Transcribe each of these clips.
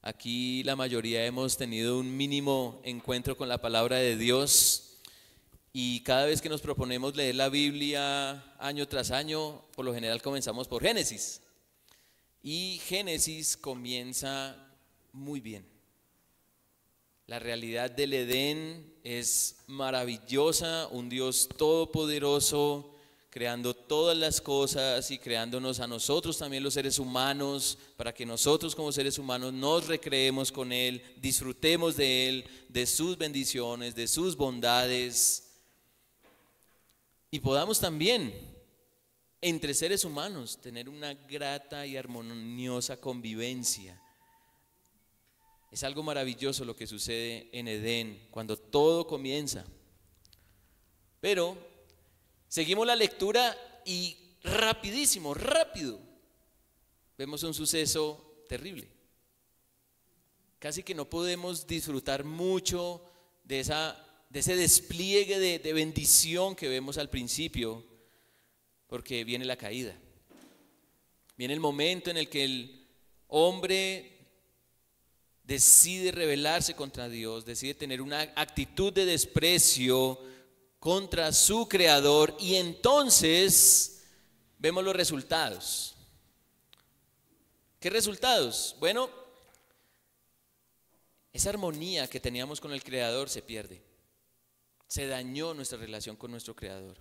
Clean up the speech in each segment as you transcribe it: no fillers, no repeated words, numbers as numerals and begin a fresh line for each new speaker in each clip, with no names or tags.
Aquí la mayoría hemos tenido un mínimo encuentro con la palabra de Dios y cada vez que nos proponemos leer la Biblia año tras año, por lo general comenzamos por Génesis. Y Génesis comienza muy bien. La realidad del Edén es maravillosa, un Dios todopoderoso, creando todas las cosas y creándonos a nosotros también los seres humanos, para que nosotros como seres humanos nos recreemos con Él, disfrutemos de Él, de sus bendiciones, de sus bondades, y podamos también, entre seres humanos, tener una grata y armoniosa convivencia. Es algo maravilloso lo que sucede en Edén, cuando todo comienza. Pero seguimos la lectura y rápido, vemos un suceso terrible. Casi que no podemos disfrutar mucho de ese despliegue de bendición que vemos al principio, porque viene la caída. Viene el momento en el que el hombre decide rebelarse contra Dios, decide tener una actitud de desprecio contra su creador, y entonces vemos los resultados. ¿Qué resultados? Bueno, esa armonía que teníamos con el creador se pierde. Se dañó nuestra relación con nuestro creador.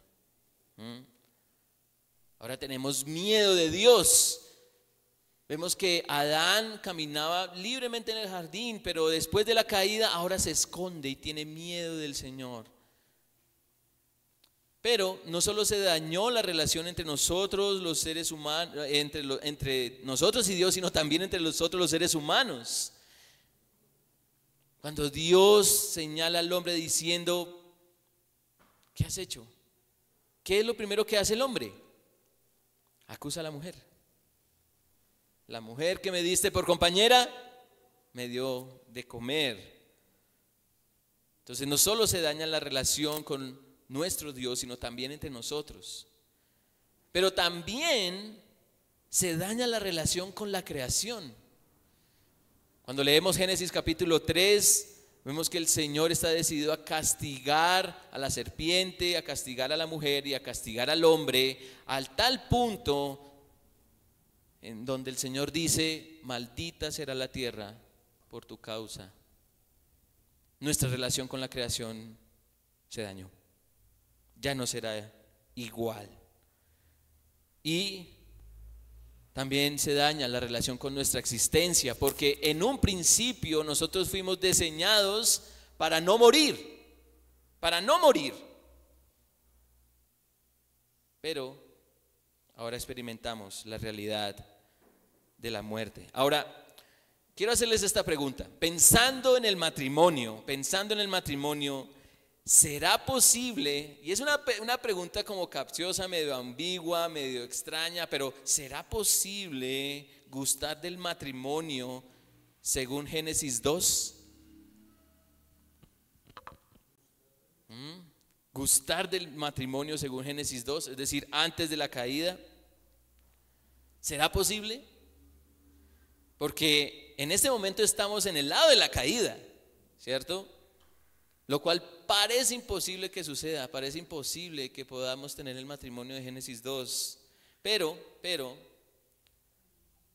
Ahora tenemos miedo de Dios. Vemos que Adán caminaba libremente en el jardín, pero después de la caída ahora se esconde y tiene miedo del Señor. Pero no solo se dañó la relación entre nosotros, los seres humanos, entre nosotros y Dios, sino también entre nosotros los seres humanos. Cuando Dios señala al hombre diciendo: ¿qué has hecho? ¿Qué es lo primero que hace el hombre? Acusa a la mujer. La mujer que me diste por compañera me dio de comer. Entonces no solo se daña la relación con nuestro Dios, sino también entre nosotros. Pero también se daña la relación con la creación. Cuando leemos Génesis capítulo 3, vemos que el Señor está decidido a castigar a la serpiente, a castigar a la mujer y a castigar al hombre, al tal punto en donde el Señor dice: maldita será la tierra por tu causa. Nuestra relación con la creación se dañó. Ya no será igual. Y también se daña la relación con nuestra existencia, porque en un principio nosotros fuimos diseñados para no morir, pero ahora experimentamos la realidad de la muerte. Ahora, quiero hacerles esta pregunta, pensando en el matrimonio, ¿será posible? Y es una pregunta como capciosa, medio ambigua, medio extraña, pero ¿será posible gustar del matrimonio según Génesis 2? Gustar del matrimonio según Génesis 2, es decir, antes de la caída. ¿Será posible? Porque en este momento estamos en el lado de la caída, ¿cierto? Lo cual parece imposible que suceda, parece imposible que podamos tener el matrimonio de Génesis 2. Pero,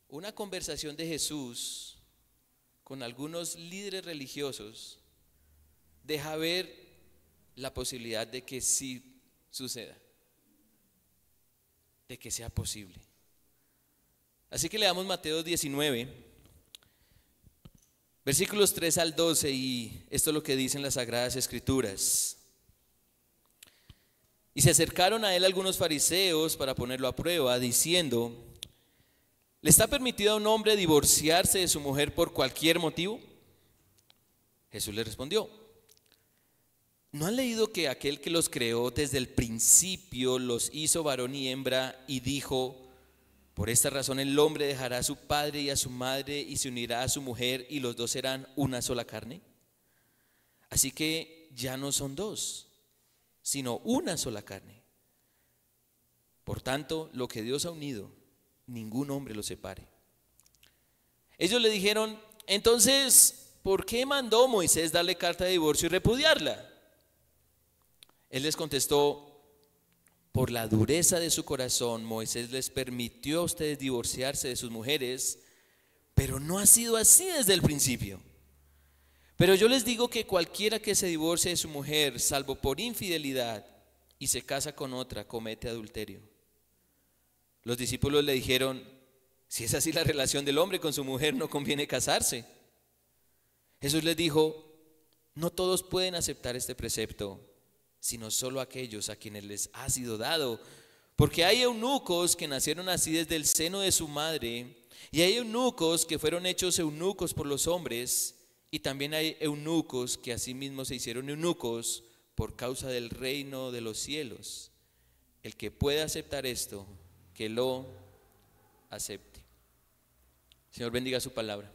una conversación de Jesús con algunos líderes religiosos deja ver la posibilidad de que sí suceda, de que sea posible. Así que leamos Mateo 19, versículos 3 al 12, y esto es lo que dicen las Sagradas Escrituras. Y se acercaron a él algunos fariseos para ponerlo a prueba, diciendo: ¿le está permitido a un hombre divorciarse de su mujer por cualquier motivo? Jesús le respondió: ¿no han leído que aquel que los creó desde el principio los hizo varón y hembra, y dijo: por esta razón el hombre dejará a su padre y a su madre y se unirá a su mujer, y los dos serán una sola carne? Así que ya no son dos, sino una sola carne. Por tanto, lo que Dios ha unido, ningún hombre lo separe. Ellos le dijeron: Entonces, ¿por qué mandó Moisés darle carta de divorcio y repudiarla? Él les contestó: por la dureza de su corazón, Moisés les permitió a ustedes divorciarse de sus mujeres, pero no ha sido así desde el principio. Pero yo les digo que cualquiera que se divorcie de su mujer, salvo por infidelidad, y se casa con otra, comete adulterio. Los discípulos le dijeron: si es así la relación del hombre con su mujer, no conviene casarse. Jesús les dijo: no todos pueden aceptar este precepto, sino solo aquellos a quienes les ha sido dado. Porque hay eunucos que nacieron así desde el seno de su madre, y hay eunucos que fueron hechos eunucos por los hombres, y también hay eunucos que asimismo se hicieron eunucos por causa del reino de los cielos. El que pueda aceptar esto, que lo acepte. Señor, bendiga su palabra.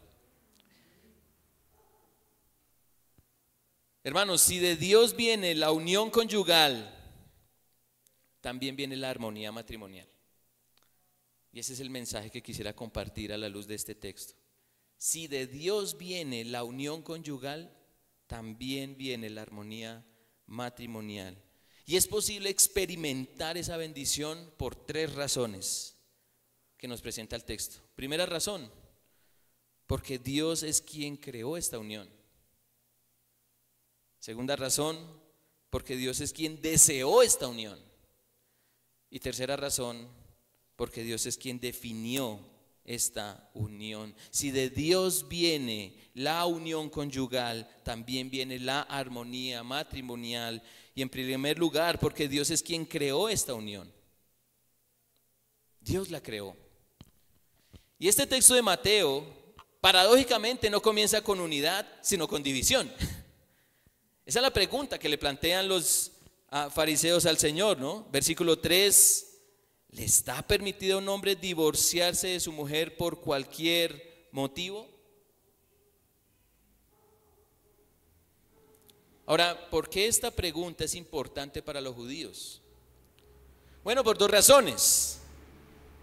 Hermanos, si de Dios viene la unión conyugal, también viene la armonía matrimonial. Y ese es el mensaje que quisiera compartir a la luz de este texto. Si de Dios viene la unión conyugal, también viene la armonía matrimonial. Y es posible experimentar esa bendición por 3 razones que nos presenta el texto. Primera razón, porque Dios es quien creó esta unión. Segunda razón, porque Dios es quien deseó esta unión. Y tercera razón, porque Dios es quien definió esta unión. Si de Dios viene la unión conyugal, también viene la armonía matrimonial. Y en primer lugar, porque Dios es quien creó esta unión. Dios la creó. Y este texto de Mateo, paradójicamente, no comienza con unidad, sino con división. Esa es la pregunta que le plantean los fariseos al Señor, ¿no? Versículo 3, ¿le está permitido a un hombre divorciarse de su mujer por cualquier motivo? Ahora, ¿por qué esta pregunta es importante para los judíos? Bueno, por 2 razones.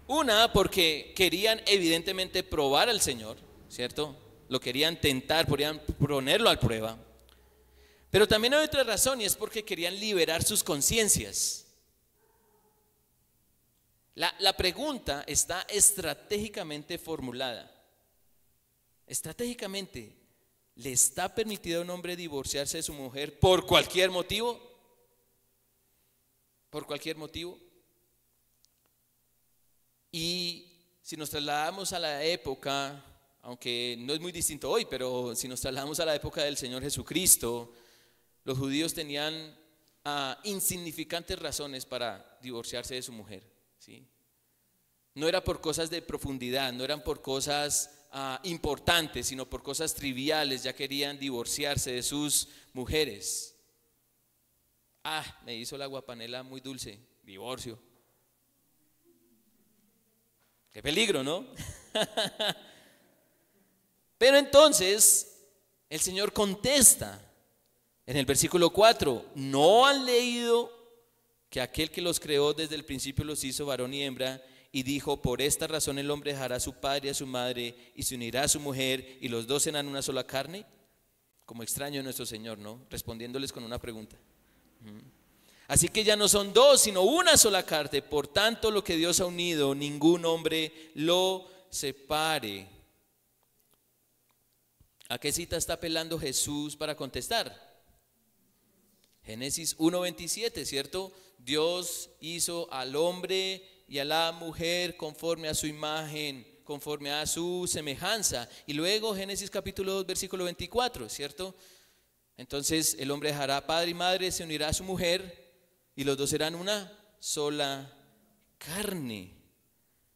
Una, porque querían evidentemente probar al Señor, ¿cierto? Lo querían tentar, podrían ponerlo a prueba. Pero también hay otra razón, y es porque querían liberar sus conciencias. La pregunta está estratégicamente formulada. Estratégicamente, ¿le está permitido a un hombre divorciarse de su mujer por cualquier motivo? ¿Por cualquier motivo? Y si nos trasladamos a la época, aunque no es muy distinto hoy, pero si nos trasladamos a la época del Señor Jesucristo, los judíos tenían insignificantes razones para divorciarse de su mujer, ¿sí? No era por cosas de profundidad, no eran por cosas importantes, sino por cosas triviales. Ya querían divorciarse de sus mujeres. Me hizo la guapanela muy dulce, divorcio. Qué peligro, ¿no? Pero entonces el Señor contesta en el versículo 4: ¿no han leído que aquel que los creó desde el principio los hizo varón y hembra? Y dijo: por esta razón el hombre dejará a su padre y a su madre y se unirá a su mujer, y los dos serán una sola carne. Como extraño nuestro Señor, ¿no? Respondiéndoles con una pregunta. Así que ya no son 2, sino una sola carne. Por tanto, lo que Dios ha unido, ningún hombre lo separe. ¿A qué cita está apelando Jesús para contestar? Génesis 1:27, ¿cierto? Dios hizo al hombre y a la mujer conforme a su imagen, conforme a su semejanza. Y luego Génesis capítulo 2, versículo 24, ¿cierto? Entonces el hombre dejará padre y madre, se unirá a su mujer, y los dos serán una sola carne.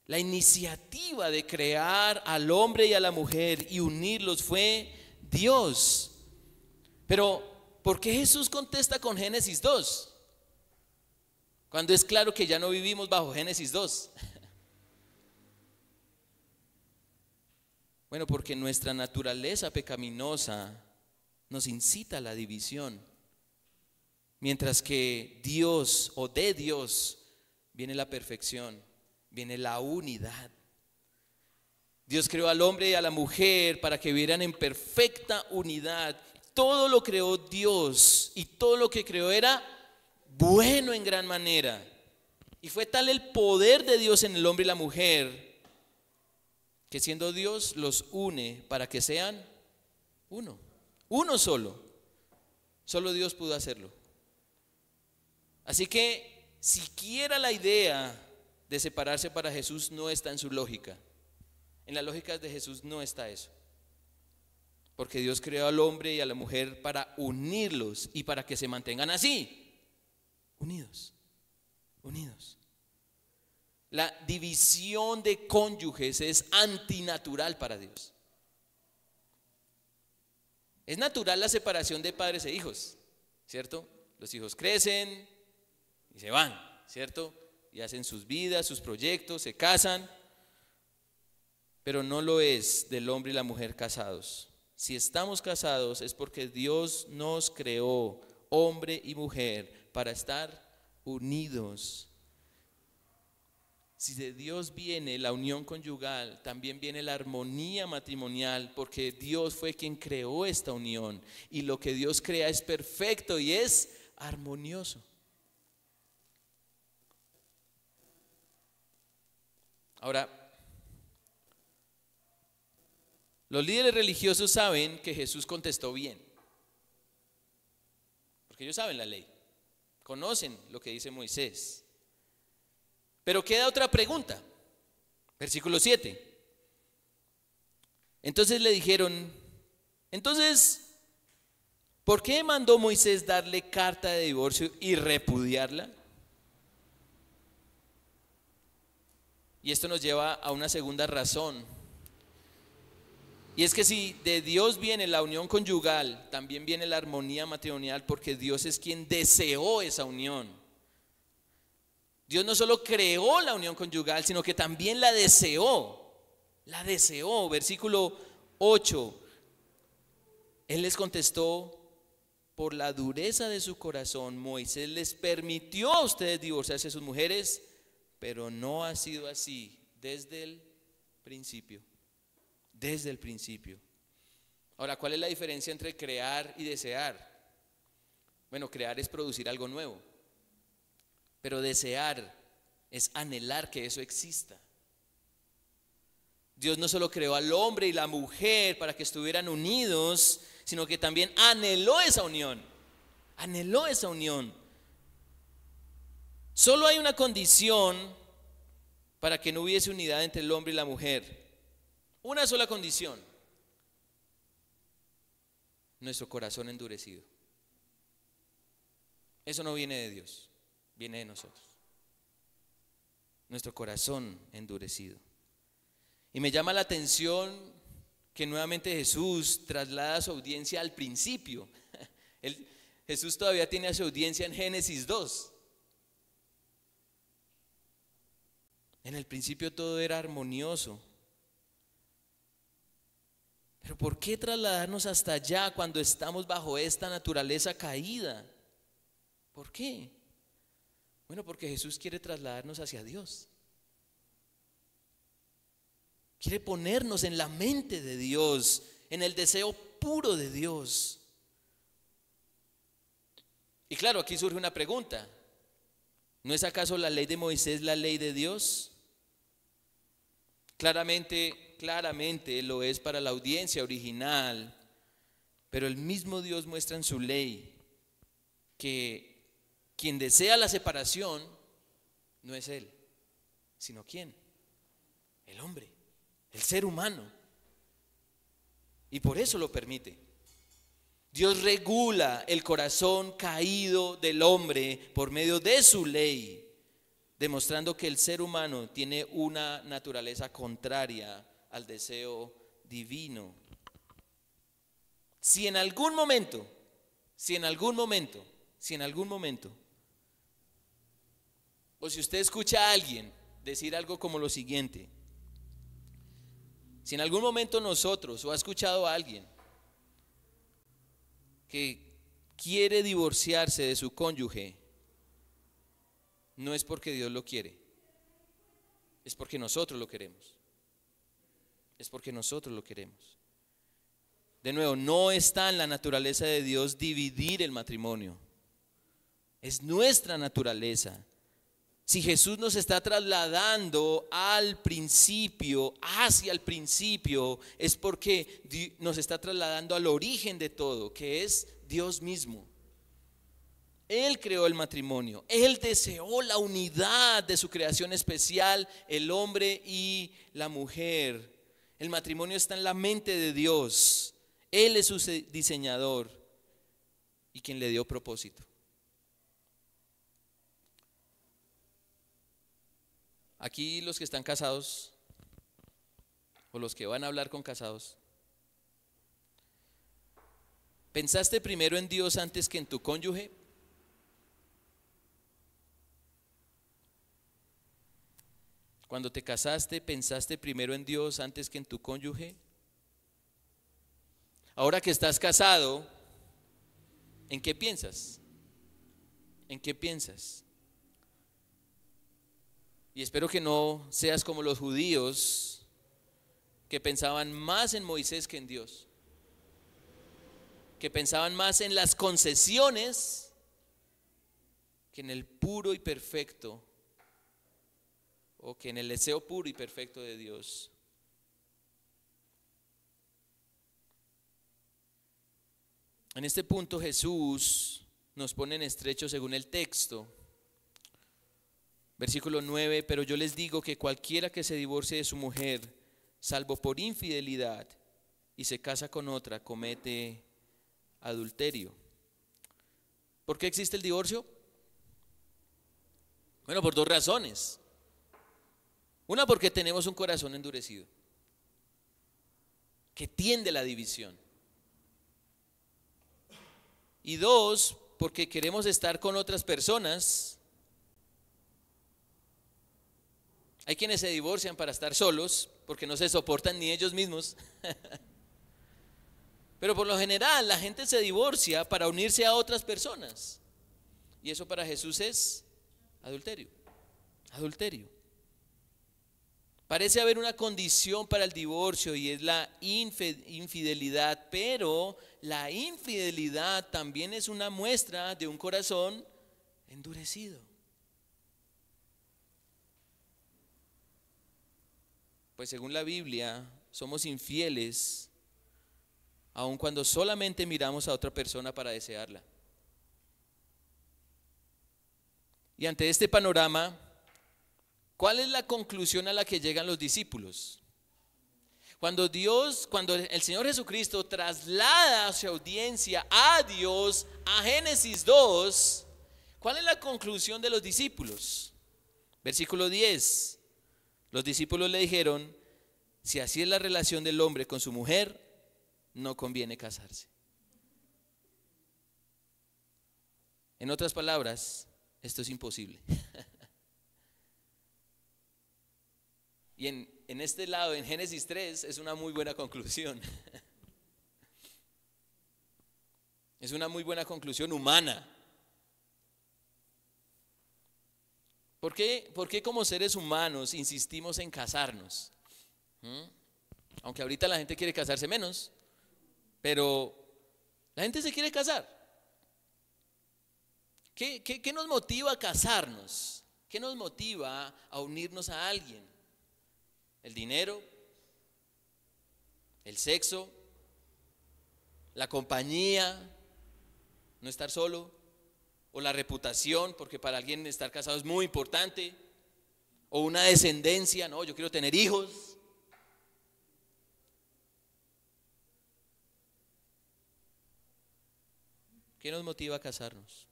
La iniciativa de crear al hombre y a la mujer y unirlos fue Dios. Pero ¿por qué Jesús contesta con Génesis 2? Cuando es claro que ya no vivimos bajo Génesis 2. Bueno, porque nuestra naturaleza pecaminosa nos incita a la división, mientras que Dios, o de Dios, viene la perfección, viene la unidad. Dios creó al hombre y a la mujer para que vivieran en perfecta unidad. Todo lo creó Dios y todo lo que creó era bueno en gran manera. Y fue tal el poder de Dios en el hombre y la mujer que siendo Dios los une para que sean uno solo. Solo Dios pudo hacerlo. Así que siquiera la idea de separarse para Jesús no está en su lógica. En las lógicas de Jesús no está eso. Porque Dios creó al hombre y a la mujer para unirlos y para que se mantengan así, unidos. La división de cónyuges es antinatural para Dios. Es natural la separación de padres e hijos, ¿cierto? Los hijos crecen y se van, ¿cierto? Y hacen sus vidas, sus proyectos, se casan. Pero no lo es del hombre y la mujer casados. Si estamos casados es porque Dios nos creó, hombre y mujer, para estar unidos. Si de Dios viene la unión conyugal, también viene la armonía matrimonial, porque Dios fue quien creó esta unión. Y lo que Dios crea es perfecto y es armonioso. Ahora, los líderes religiosos saben que Jesús contestó bien, porque ellos saben la ley, conocen lo que dice Moisés. Pero queda otra pregunta, versículo 7. Entonces le dijeron, ¿por qué mandó Moisés darle carta de divorcio y repudiarla? Y esto nos lleva a una segunda razón. Y es que si de Dios viene la unión conyugal, también viene la armonía matrimonial, porque Dios es quien deseó esa unión. Dios no solo creó la unión conyugal, sino que también la deseó. Versículo 8. Él les contestó, por la dureza de su corazón, Moisés les permitió a ustedes divorciarse de sus mujeres, pero no ha sido así desde el principio. Ahora, ¿cuál es la diferencia entre crear y desear? Bueno, crear es producir algo nuevo, pero desear es anhelar que eso exista. Dios no solo creó al hombre y la mujer para que estuvieran unidos, sino que también anheló esa unión. Solo hay una condición para que no hubiese unidad entre el hombre y la mujer. Una sola condición: nuestro corazón endurecido. Eso no viene de Dios, viene de nosotros. Nuestro corazón endurecido. Y me llama la atención que nuevamente Jesús traslada su audiencia al principio. Jesús todavía tiene a su audiencia en Génesis 2. En el principio todo era armonioso. Pero ¿por qué trasladarnos hasta allá cuando estamos bajo esta naturaleza caída? ¿Por qué? Bueno, porque Jesús quiere trasladarnos hacia Dios. Quiere ponernos en la mente de Dios, en el deseo puro de Dios. Y claro, aquí surge una pregunta. ¿No es acaso la ley de Moisés la ley de Dios? Claramente lo es para la audiencia original, pero el mismo Dios muestra en su ley que quien desea la separación no es Él, sino ¿quién? El hombre, el ser humano. Y por eso lo permite. Dios regula el corazón caído del hombre por medio de su ley, demostrando que el ser humano tiene una naturaleza contraria al deseo divino. Si en algún momento, o si usted escucha a alguien decir algo como lo siguiente: si en algún momento nosotros, o ha escuchado a alguien que quiere divorciarse de su cónyuge, no es porque Dios lo quiere, es porque nosotros lo queremos. es porque nosotros lo queremos. De nuevo, no está en la naturaleza de Dios dividir el matrimonio. Es nuestra naturaleza. Si Jesús nos está trasladando al principio, hacia el principio, es porque nos está trasladando al origen de todo, que es Dios mismo. Él creó el matrimonio, Él deseó la unidad de su creación especial, el hombre y la mujer. El matrimonio está en la mente de Dios, Él es su diseñador y quien le dio propósito. Aquí los que están casados, o los que van a hablar con casados, ¿pensaste primero en Dios antes que en tu cónyuge? Cuando te casaste, ¿pensaste primero en Dios antes que en tu cónyuge? Ahora que estás casado, ¿en qué piensas? ¿En qué piensas? Y espero que no seas como los judíos que pensaban más en Moisés que en Dios, que pensaban más en las concesiones que en el puro y perfecto, o que en el deseo puro y perfecto de Dios. En este punto Jesús nos pone en estrecho según el texto. Versículo 9, pero yo les digo que cualquiera que se divorcie de su mujer, salvo por infidelidad, y se casa con otra, comete adulterio. ¿Por qué existe el divorcio? Bueno, por dos razones. Una, porque tenemos un corazón endurecido, que tiende a la división. Y dos, porque queremos estar con otras personas. Hay quienes se divorcian para estar solos, porque no se soportan ni ellos mismos. Pero por lo general la gente se divorcia para unirse a otras personas. Y eso para Jesús es adulterio. Adulterio. Parece haber una condición para el divorcio y es la infidelidad, pero la infidelidad también es una muestra de un corazón endurecido. Pues según la Biblia, somos infieles aun cuando solamente miramos a otra persona para desearla. Y ante este panorama, ¿cuál es la conclusión a la que llegan los discípulos? Cuando el Señor Jesucristo traslada a su audiencia a Dios, a Génesis 2, ¿cuál es la conclusión de los discípulos? Versículo 10. Los discípulos le dijeron, si así es la relación del hombre con su mujer, no conviene casarse. En otras palabras, esto es imposible. Y en este lado, en Génesis 3, es una muy buena conclusión. Es una muy buena conclusión humana. ¿Por qué como seres humanos insistimos en casarnos? Aunque ahorita la gente quiere casarse menos, pero la gente se quiere casar. ¿Qué nos motiva a casarnos? ¿Qué nos motiva a unirnos a alguien? ¿El dinero? ¿El sexo? ¿La compañía? ¿No estar solo? ¿O la reputación? Porque para alguien estar casado es muy importante. ¿O una descendencia? No, yo quiero tener hijos. ¿Qué nos motiva a casarnos?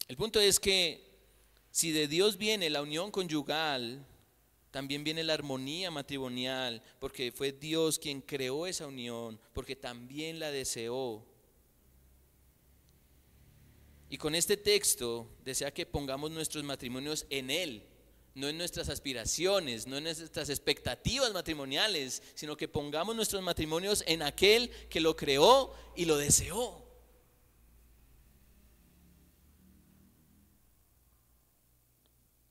El punto es que si de Dios viene la unión conyugal, también viene la armonía matrimonial, porque fue Dios quien creó esa unión, porque también la deseó. Y con este texto desea que pongamos nuestros matrimonios en Él, no en nuestras aspiraciones, no en nuestras expectativas matrimoniales, sino que pongamos nuestros matrimonios en aquel que lo creó y lo deseó.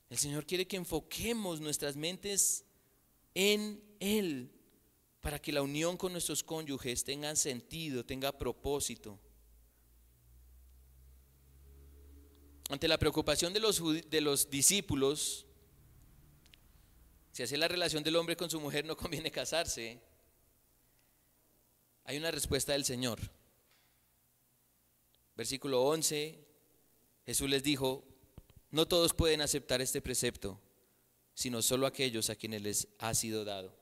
El Señor quiere que enfoquemos nuestras mentes en Él, para que la unión con nuestros cónyuges tenga sentido, tenga propósito. Ante la preocupación de los discípulos, si hace la relación del hombre con su mujer no conviene casarse, hay una respuesta del Señor. Versículo 11, Jesús les dijo: no todos pueden aceptar este precepto, sino solo aquellos a quienes les ha sido dado.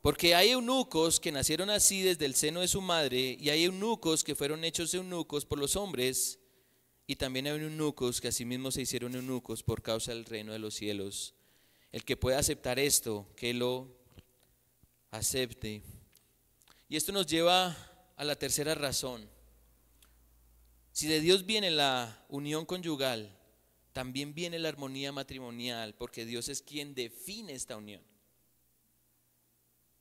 Porque hay eunucos que nacieron así desde el seno de su madre, y hay eunucos que fueron hechos eunucos por los hombres, y también hay eunucos que asimismo se hicieron eunucos por causa del reino de los cielos. El que pueda aceptar esto, que lo acepte. Y esto nos lleva a la tercera razón. Si de Dios viene la unión conyugal, también viene la armonía matrimonial, porque Dios es quien define esta unión.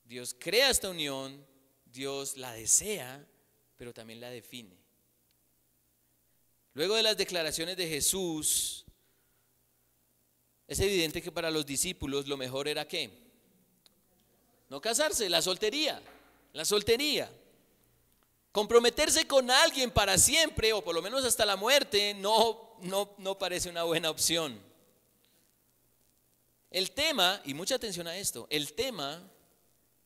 Dios crea esta unión, Dios la desea, pero también la define. Luego de las declaraciones de Jesús, es evidente que para los discípulos lo mejor era ¿qué? No casarse, la soltería. Comprometerse con alguien para siempre, o por lo menos hasta la muerte, no parece una buena opción. El tema, y mucha atención a esto, el tema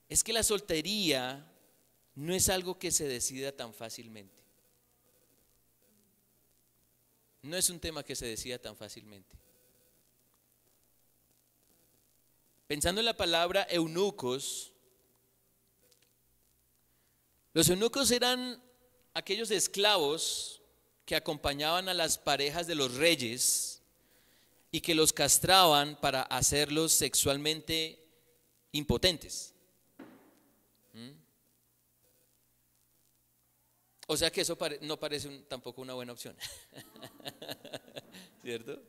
es que la soltería no es algo que se decida tan fácilmente. No es un tema que se decida tan fácilmente. Pensando en la palabra eunucos, los eunucos eran aquellos esclavos que acompañaban a las parejas de los reyes y que los castraban para hacerlos sexualmente impotentes. O sea que eso no parece tampoco una buena opción. ¿Cierto?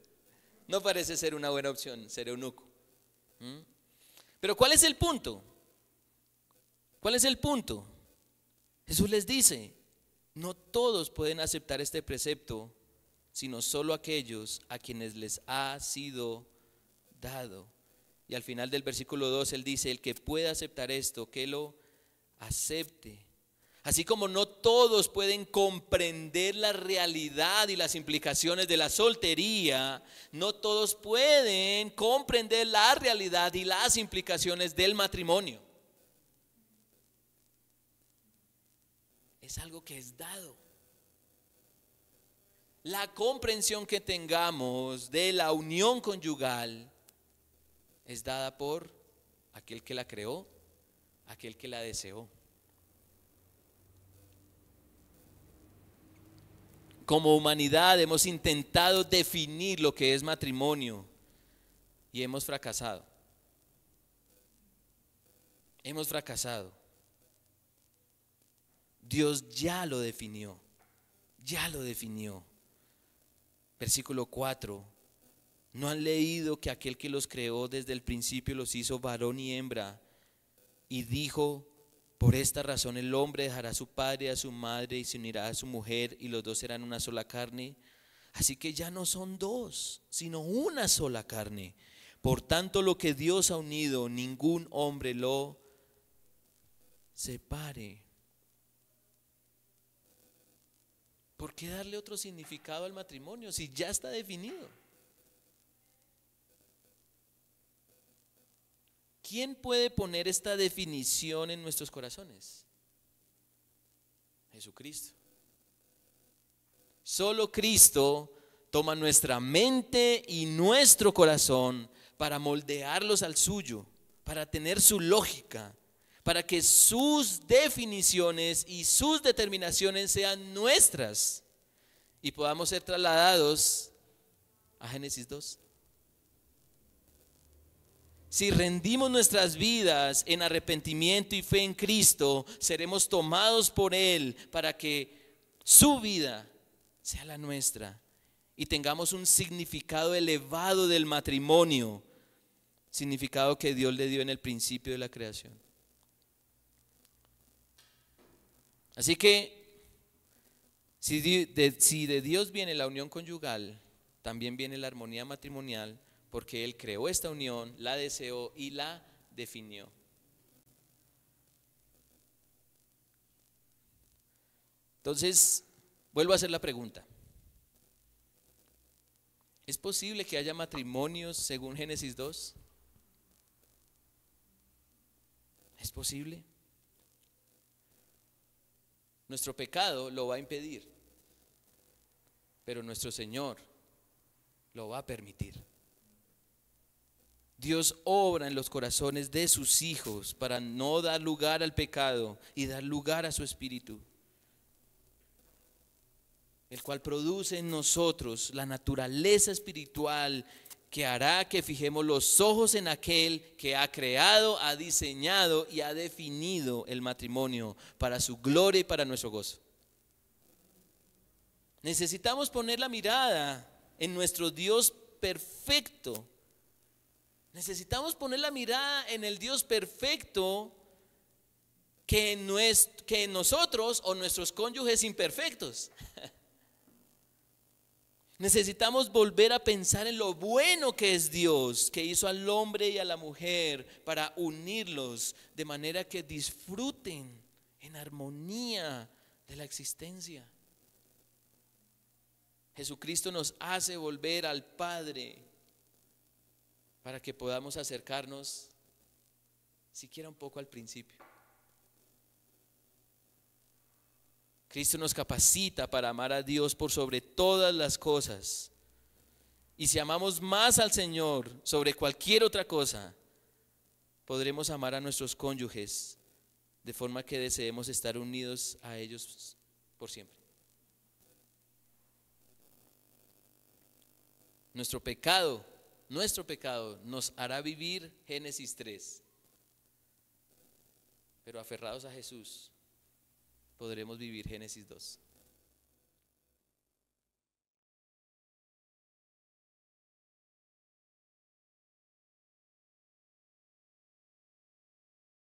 No parece ser una buena opción ser eunuco. Pero ¿cuál es el punto? ¿Cuál es el punto? Jesús les dice: no todos pueden aceptar este precepto, sino solo aquellos a quienes les ha sido dado. Y al final del versículo 2 Él dice: el que pueda aceptar esto, que lo acepte. Así como no todos pueden comprender la realidad y las implicaciones de la soltería, no todos pueden comprender la realidad y las implicaciones del matrimonio. Es algo que es dado. La comprensión que tengamos de la unión conyugal es dada por aquel que la creó, aquel que la deseó. Como humanidad hemos intentado definir lo que es matrimonio y hemos fracasado. Hemos fracasado. Dios ya lo definió. Ya lo definió. Versículo 4. ¿No han leído que aquel que los creó desde el principio los hizo varón y hembra? Y dijo: por esta razón el hombre dejará a su padre y a su madre y se unirá a su mujer, y los dos serán una sola carne. Así que ya no son dos, sino una sola carne. Por tanto, lo que Dios ha unido, ningún hombre lo separe. ¿Por qué darle otro significado al matrimonio si ya está definido? ¿Quién puede poner esta definición en nuestros corazones? Jesucristo. Solo Cristo toma nuestra mente y nuestro corazón para moldearlos al suyo, para tener su lógica, para que sus definiciones y sus determinaciones sean nuestras y podamos ser trasladados a Génesis 2. Si rendimos nuestras vidas en arrepentimiento y fe en Cristo, seremos tomados por Él para que su vida sea la nuestra y tengamos un significado elevado del matrimonio, significado que Dios le dio en el principio de la creación. Así que si de Dios viene la unión conyugal, también viene la armonía matrimonial, porque Él creó esta unión, la deseó y la definió. Entonces, vuelvo a hacer la pregunta. ¿Es posible que haya matrimonios según Génesis 2? ¿Es posible? Nuestro pecado lo va a impedir, pero nuestro Señor lo va a permitir. Dios obra en los corazones de sus hijos para no dar lugar al pecado y dar lugar a su espíritu, el cual produce en nosotros la naturaleza espiritual que hará que fijemos los ojos en aquel que ha creado, ha diseñado y ha definido el matrimonio para su gloria y para nuestro gozo. Necesitamos poner la mirada en nuestro Dios perfecto. Necesitamos poner la mirada en el Dios perfecto que en nosotros o nuestros cónyuges imperfectos. Necesitamos volver a pensar en lo bueno que es Dios, que hizo al hombre y a la mujer para unirlos de manera que disfruten en armonía de la existencia. Jesucristo nos hace volver al Padre para que podamos acercarnos siquiera un poco al principio. Cristo nos capacita para amar a Dios por sobre todas las cosas. Y si amamos más al Señor sobre cualquier otra cosa, podremos amar a nuestros cónyuges de forma que deseemos estar unidos a ellos por siempre. Nuestro pecado nos hará vivir Génesis 3. Pero aferrados a Jesús, podremos vivir Génesis 2.